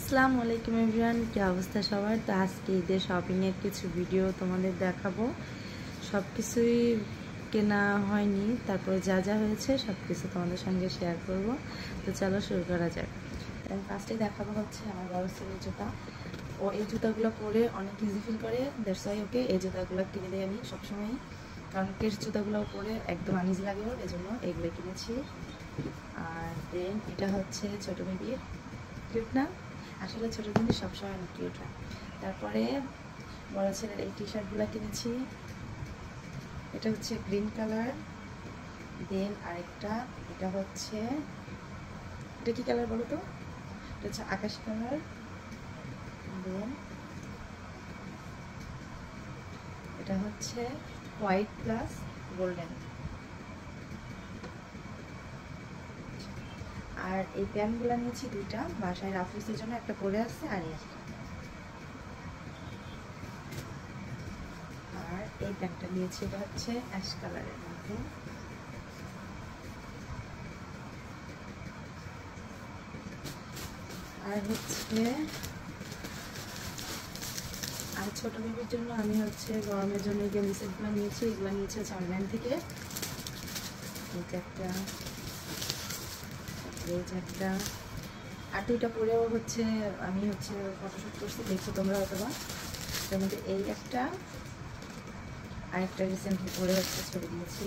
আসসালামু আলাইকুম এভরিওয়ান, কি অবস্থা সবার? তো আজকে ঈদের শপিংয়ের কিছু ভিডিও তোমাদের দেখাবো। সব কিছুই কেনা হয়নি, তারপরে যা যা হয়েছে সব কিছু তোমাদের সঙ্গে শেয়ার করব। তো চলো শুরু করা যাক। ফার্স্টে দেখাবো হচ্ছে আমার বড় ছেলের জুতা। ও এই জুতাগুলো পরে অনেক ইজি ফিল করে, দ্যাটস ওয়াই ওকে এই জুতাগুলো কিনে দিই আমি সবসময়, কারণ কেস জুতাগুলো পরে একদম আনইজি লাগে ওর, এই জন্য এইগুলো কিনেছি। আর দেন এটা হচ্ছে ছোটো বেবির, কিউট না? আসলে ছোটো জিনিস সবসময় অনেক কিউট হয়। তারপরে বড় ছেলের এই টি শার্টগুলো কিনেছি, এটা হচ্ছে গ্রিন কালার। দেন আরেকটা, এটা হচ্ছে, এটা কি কালার বলো তো? এটা হচ্ছে আকাশি কালার। দেন এটা হচ্ছে হোয়াইট প্লাস গোল্ডেন। আর এই প্যান্টগুলো নিয়েছি দুইটা, বাসায় রাফিসের জন্য একটা পরে আসছে আর একটা। আর এই প্যান্টটা নিয়েছি, এটা হচ্ছে অ্যাশ কালারের মধ্যে। আর হচ্ছে আর ছোটো বেবির জন্য আমি হচ্ছে গরমের জন্য গেঞ্জি সেটগুলো নিয়েছি, এগুলো নিয়েছি হচ্ছে অনলাইন থেকে। এইটা একটা, এই যে একটা, আর দুইটা পরেও হচ্ছে আমি হচ্ছে ফটোশ্যুট করছি, দেখছো তোমরা হয়তো বা। তার মধ্যে এই একটা, আরেকটা রিসেন্টলি পরে হচ্ছে ছবি দিয়েছি।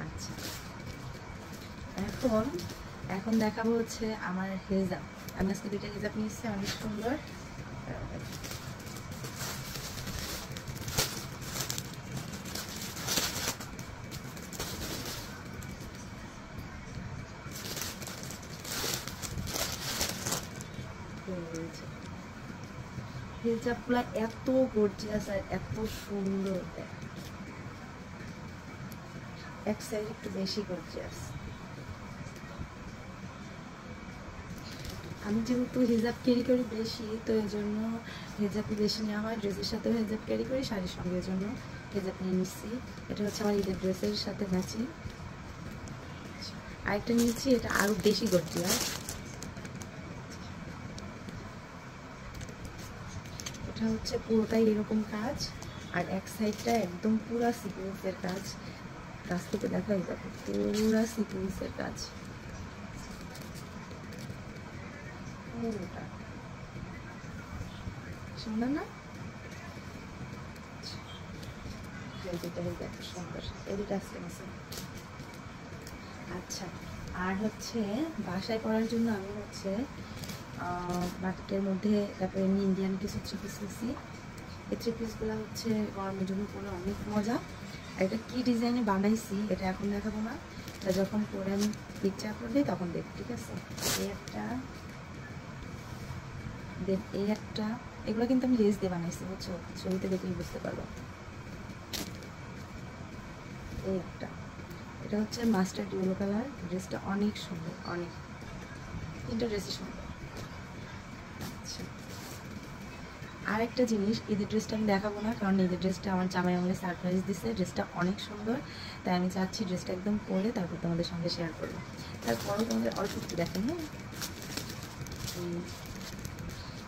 আচ্ছা, এখন এখন দেখাবো হচ্ছে আমার হিজাব। আমি আজকে দুইটা হিজাব নিয়েছি, অনেক সুন্দর। হিজাবগুলো এত গর্জিয়াস আর এত সুন্দর, এক সাইড একটু বেশি গর্জিয়াস। আমি যেহেতু হিজাব ক্যারি করি বেশি, তো এই জন্য হিজাবই বেশি নেওয়া হয়। ড্রেসের সাথেও হিজাব ক্যারি করি, শাড়ির সঙ্গে জন্য হিজাব নিয়ে নিচ্ছি। এটা হচ্ছে আমার ঈদের ড্রেসের সাথে ম্যাচিং। আরেকটা নিয়েছি, এটা আরও বেশি গর্জিয়াস। এটা হচ্ছে পুরোটাই এরকম কাজ, আর এক সাইডটা একদম পুরা সিকুয়েন্সের কাজ। কাছ থেকে দেখাই যাবে, পুরা সিকুয়েন্সের কাজ পুরোটা। সুন্দর না? সুন্দর, এই দুটো আজকে আছে। আচ্ছা, আর হচ্ছে বাসায় পরার জন্য আমি হচ্ছে বাটিকের মধ্যে, তারপরে এমনি ইন্ডিয়ান কিছু থ্রি পিস নিচ্ছি। এই থ্রি পিসগুলো হচ্ছে গরমের জন্য পরে অনেক মজা। আর এটা কী ডিজাইনে বানাইছি এটা এখন দেখাবো না, এটা যখন পরে আমি পিকচার আপলোড দিই তখন দেখ, ঠিক আছে? এই একটা, দেন এই একটা, এগুলো কিন্তু আমি লেস দিয়ে বানাইছি, বুঝছো? ছবিতে দেখলেই বুঝতে পারবো। এই একটা, এটা হচ্ছে মাস্টার্ড ইয়েলো কালার। ড্রেসটা অনেক সুন্দর, অনেক, তিনটা ড্রেসই সুন্দর। আচ্ছা, আর একটা জিনিস, ঈদের ড্রেসটা আমি দেখাবো না, কারণ ঈদের ড্রেসটা আমার জামাই আমাকে সারপ্রাইজ দিচ্ছে। ড্রেসটা অনেক সুন্দর, তাই আমি চাচ্ছি ড্রেসটা একদম পরে তারপর তোমাদের সঙ্গে শেয়ার করবো। তারপরও তোমাদের অল্প একটু দেখেন। হ্যাঁ,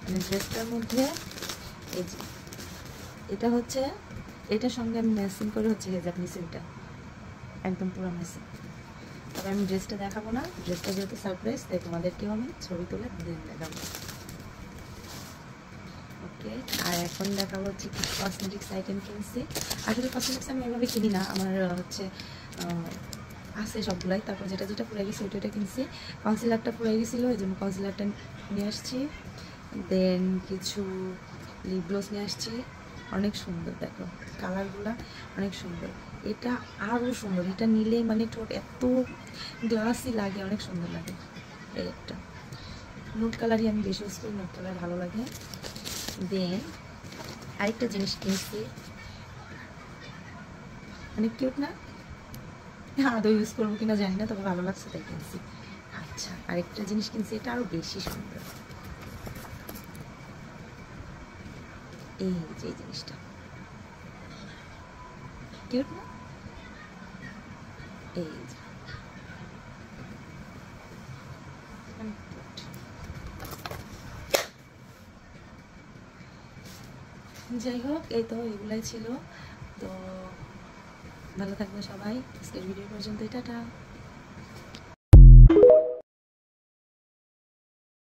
মানে ড্রেসটার মধ্যে এই যে এটা হচ্ছে, এটার সঙ্গে আমি ম্যাচিং করে হচ্ছে হেজাব নিছি, এটা একদম পুরো ম্যাচিং। তবে আমি ড্রেসটা দেখাবো না, ড্রেসটা যেহেতু সারপ্রাইজ, তাই তোমাদেরকেও আমি ছবি তুলে দেখাবো। ওকে, আর এখন দেখাবো হচ্ছে কিছু কসমেটিক্স আইটেম কিনছি। আসলে কসমেটিক্স আমি এভাবে কিনি না, আমার হচ্ছে আছে সবগুলাই। তারপর যেটা যেটা পুড়ে গেছে ওইটা কিনছি। কনসিলারটা পুড়ে গেছিলো, এই জন্য কনসিলারটা নিয়ে আসছি। দেন কিছু লিপ গ্লস নিয়ে আসছি, অনেক সুন্দর, দেখো কালারগুলো অনেক সুন্দর। এটা আরও সুন্দর, এটা নিলে মানে ঠোঁট এত গ্লাসি লাগে, অনেক সুন্দর লাগে। এই একটা নুট কালারই আমি বেশি ইউজ করি, নুট কালার ভালো লাগে। দেন আরেকটা জিনিস কিনছি, অনেক কিউট না? আদৌ ইউজ করবো কিনা জানি না, তবে ভালো লাগছে তাই কিনছি। আচ্ছা, আরেকটা জিনিস কিনছি, এটা আরও বেশি সুন্দর। এই যে এই জিনিসটা কিউট না? এই যে যাই হোক, এই তো এগুলাই ছিল। তো ভালো থাকবে সবাই, আজকের ভিডিও পর্যন্ত, টাটা।